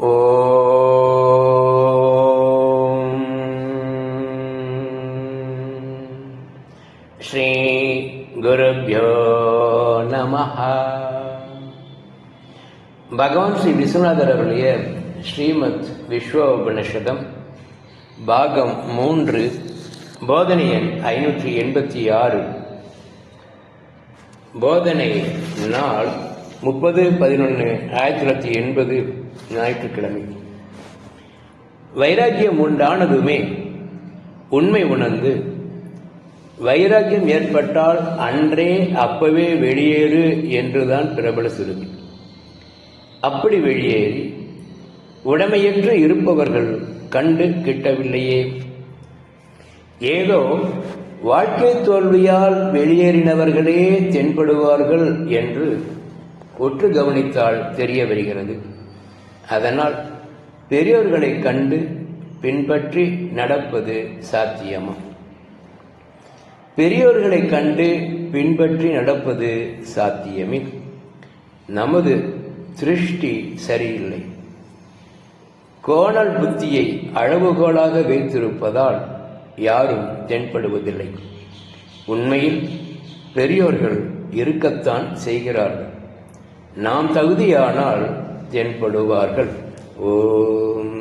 ஓம் ஸ்ரீ குருப்யோ நமஹ. பகவான் ஸ்ரீ விஸ்வநாதர் அவருடைய ஸ்ரீமத் விஸ்வ உபநிஷதம் பாகம் 3, போதனை எண் 586. போதனை நாள் 30/11/1980 ஞாயிற்றுக்கிழமை. வைராக்கியம் உண்டானதுமே உண்மை உணர்ந்து, வைராக்கியம் ஏற்பட்டால் அன்றே அப்பவே வெளியேறு என்றுதான் பிரபல சுருதி. அப்படி வெளியேறி உடமையற்று இருப்பவர்கள் கண்டு கிட்டவில்லையே. ஏதோ வாழ்க்கை தோல்வியால் வெளியேறினவர்களே தென்படுவார்கள் என்று ஒற்று கவனித்தால் தெரிய வருகிறது. அதனால் பெரியோர்களை கண்டு பின்பற்றி நடப்பது சாத்தியமா? பெரியோர்களை கண்டு பின்பற்றி நடப்பது சாத்தியமே. நமது திருஷ்டி சரியில்லை. கோணல் புத்தியை அளவுகோலாக வைத்திருப்பதால் யாரும் தென்படுவதில்லை. உண்மையில் பெரியோர்கள் இருக்கத்தான் செய்கிறார்கள். நாம் தகுதியானால் தென்படுவார்கள். ஓம்